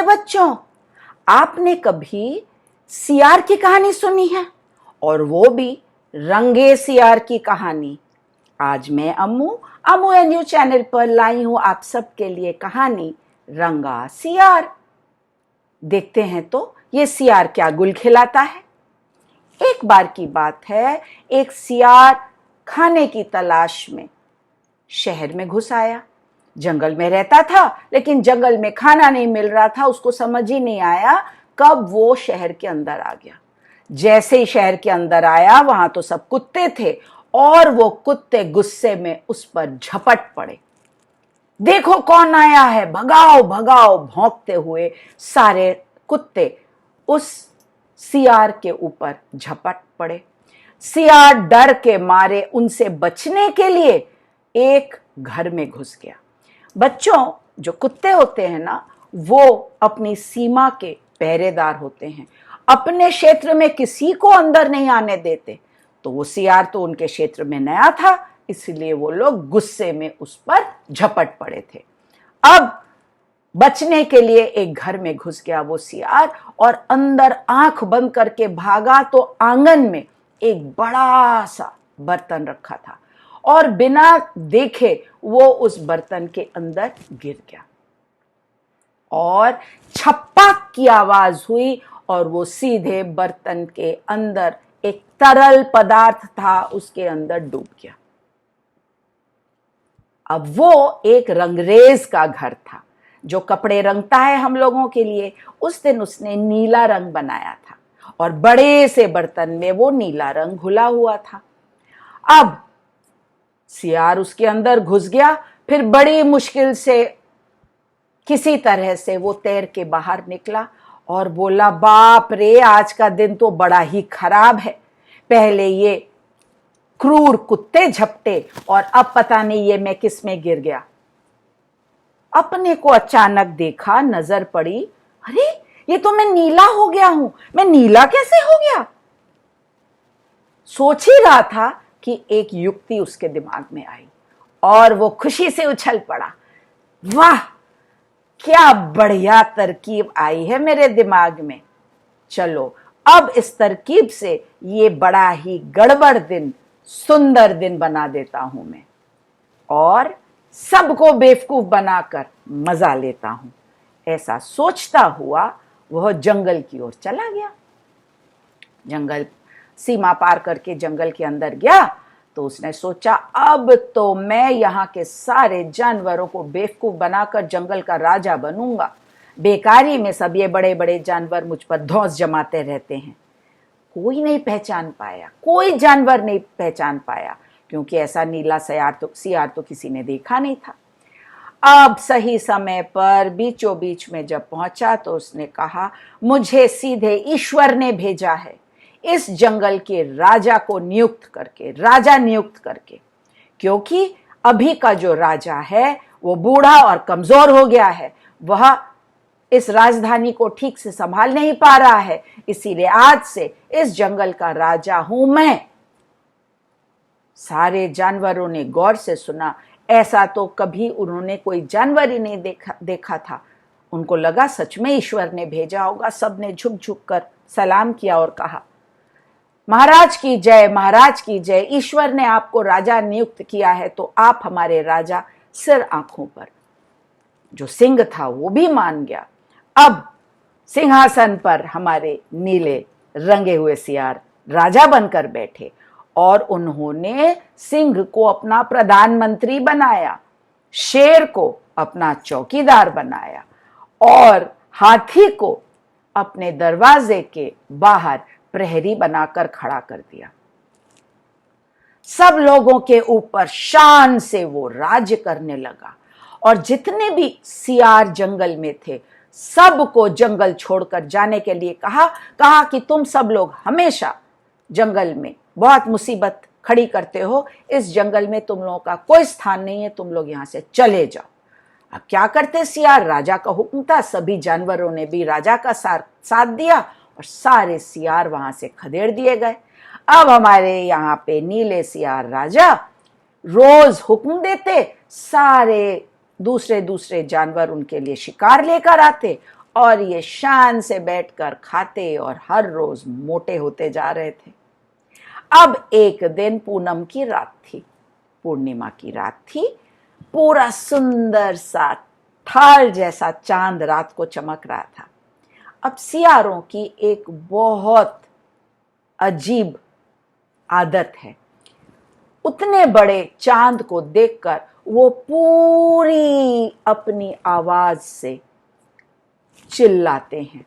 बच्चों, आपने कभी सियार की कहानी सुनी है? और वो भी रंगे सियार की कहानी। आज मैं अम्मू एनयू चैनल पर लाई हूं आप सबके लिए कहानी रंगा सियार। देखते हैं तो ये सियार क्या गुल खिलाता है। एक बार की बात है, एक सियार खाने की तलाश में शहर में घुस आया। जंगल में रहता था, लेकिन जंगल में खाना नहीं मिल रहा था। उसको समझ ही नहीं आया कब वो शहर के अंदर आ गया। जैसे ही शहर के अंदर आया, वहां तो सब कुत्ते थे और वो कुत्ते गुस्से में उस पर झपट पड़े। देखो कौन आया है, भगाओ भगाओ। भौंकते हुए सारे कुत्ते उस सियार के ऊपर झपट पड़े। सियार डर के मारे उनसे बचने के लिए एक घर में घुस गया। बच्चों, जो कुत्ते होते हैं ना, वो अपनी सीमा के पहरेदार होते हैं। अपने क्षेत्र में किसी को अंदर नहीं आने देते। तो वो सियार तो उनके क्षेत्र में नया था, इसलिए वो लोग गुस्से में उस पर झपट पड़े थे। अब बचने के लिए एक घर में घुस गया वो सियार और अंदर आंख बंद करके भागा तो आंगन में एक बड़ा सा बर्तन रखा था और बिना देखे वो उस बर्तन के अंदर गिर गया और छप्पक की आवाज हुई और वो सीधे बर्तन के अंदर एक तरल पदार्थ था, उसके अंदर डूब गया। अब वो एक रंगरेज का घर था जो कपड़े रंगता है हम लोगों के लिए। उस दिन उसने नीला रंग बनाया था और बड़े से बर्तन में वो नीला रंग घुला हुआ था। अब सियार उसके अंदर घुस गया, फिर बड़ी मुश्किल से किसी तरह से वो तैर के बाहर निकला और बोला, बाप रे, आज का दिन तो बड़ा ही खराब है। पहले ये क्रूर कुत्ते झपटे और अब पता नहीं ये मैं किस में गिर गया। अपने को अचानक देखा, नजर पड़ी, अरे ये तो मैं नीला हो गया हूं। मैं नीला कैसे हो गया? सोच ही रहा था कि एक युक्ति उसके दिमाग में आई और वो खुशी से उछल पड़ा। वाह, क्या बढ़िया तरकीब आई है मेरे दिमाग में। चलो अब इस तरकीब से ये बड़ा ही गड़बड़ दिन सुंदर दिन बना देता हूं मैं और सबको बेवकूफ बनाकर मजा लेता हूं। ऐसा सोचता हुआ वह जंगल की ओर चला गया। जंगल सीमा पार करके जंगल के अंदर गया तो उसने सोचा, अब तो मैं यहाँ के सारे जानवरों को बेवकूफ बनाकर जंगल का राजा बनूंगा। बेकारी में सब ये बड़े बड़े जानवर मुझ पर धौंस जमाते रहते हैं। कोई नहीं पहचान पाया, कोई जानवर नहीं पहचान पाया, क्योंकि ऐसा नीला सियार तो किसी ने देखा नहीं था। अब सही समय पर बीचों बीच में जब पहुंचा तो उसने कहा, मुझे सीधे ईश्वर ने भेजा है इस जंगल के राजा नियुक्त करके, क्योंकि अभी का जो राजा है वो बूढ़ा और कमजोर हो गया है। वह इस राजधानी को ठीक से संभाल नहीं पा रहा है, इसीलिए आज से इस जंगल का राजा हूं मैं। सारे जानवरों ने गौर से सुना। ऐसा तो कभी उन्होंने कोई जानवर ही नहीं देखा था। उनको लगा सच में ईश्वर ने भेजा होगा। सबने झुक झुक कर सलाम किया और कहा, महाराज की जय, महाराज की जय। ईश्वर ने आपको राजा नियुक्त किया है तो आप हमारे राजा। सिर आंखों पर जो सिंह था वो भी मान गया। अब सिंहासन पर हमारे नीले रंगे हुए सियार राजा बनकर बैठे और उन्होंने सिंह को अपना प्रधानमंत्री बनाया, शेर को अपना चौकीदार बनाया और हाथी को अपने दरवाजे के बाहर प्रहरी बनाकर खड़ा कर दिया। सब लोगों के ऊपर शान से वो राज्य करने लगा और जितने भी सियार जंगल में थे सबको जंगल छोड़कर जाने के लिए कहा कि तुम सब लोग हमेशा जंगल में बहुत मुसीबत खड़ी करते हो, इस जंगल में तुम लोगों का कोई स्थान नहीं है, तुम लोग यहां से चले जाओ। अब क्या करते सियार, राजा का हुक्म था, सभी जानवरों ने भी राजा का साथ दिया और सारे सियार वहां से खदेड़ दिए गए। अब हमारे यहाँ पे नीले सियार राजा रोज हुक्म देते, सारे दूसरे जानवर उनके लिए शिकार लेकर आते और ये शान से बैठकर खाते और हर रोज मोटे होते जा रहे थे। अब एक दिन पूनम की रात थी, पूर्णिमा की रात थी। पूरा सुंदर सा थाल जैसा चांद रात को चमक रहा था। अब सियारों की एक बहुत अजीब आदत है, उतने बड़े चांद को देखकर वो पूरी अपनी आवाज से चिल्लाते हैं।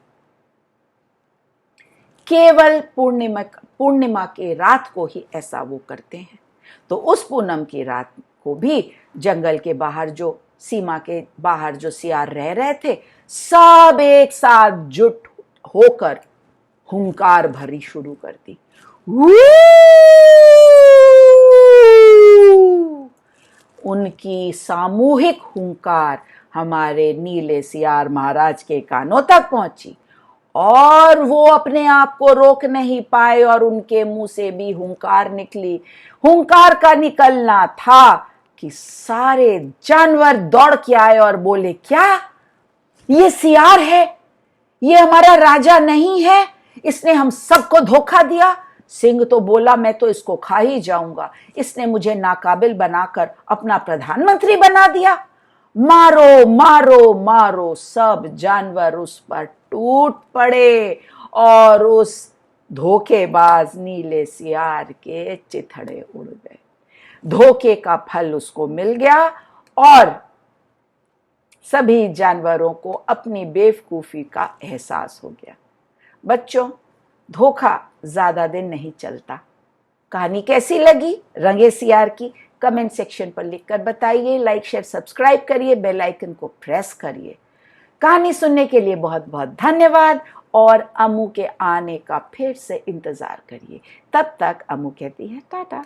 केवल पूर्णिमा के रात को ही ऐसा वो करते हैं। तो उस पूनम की रात को भी जंगल के बाहर जो सीमा के बाहर जो सियार रह रहे थे, सब एक साथ जुट होकर हुंकार भरी शुरू कर दी। उनकी सामूहिक हुंकार हमारे नीले सियार महाराज के कानों तक पहुंची और वो अपने आप को रोक नहीं पाए और उनके मुंह से भी हुंकार निकली। हुंकार का निकलना था कि सारे जानवर दौड़ के आए और बोले, क्या ये सियार है? ये हमारा राजा नहीं है? इसने हम सबको धोखा दिया। सिंह तो बोला, मैं तो इसको खा ही जाऊंगा। इसने मुझे नाकाबिल बनाकर अपना प्रधानमंत्री बना दिया। मारो मारो मारो। सब जानवर उस पर टूट पड़े और उस धोखेबाज नीले सियार के चिथड़े उड़ गए। धोखे का फल उसको मिल गया और सभी जानवरों को अपनी बेवकूफी का एहसास हो गया। बच्चों, धोखा ज्यादा दिन नहीं चलता। कहानी कैसी लगी रंगे सियार की? कमेंट सेक्शन पर लिखकर बताइए। लाइक शेयर सब्सक्राइब करिए, बेल आइकन को प्रेस करिए। कहानी सुनने के लिए बहुत बहुत धन्यवाद और अम्मू के आने का फिर से इंतजार करिए। तब तक अम्मू कहती है टाटा।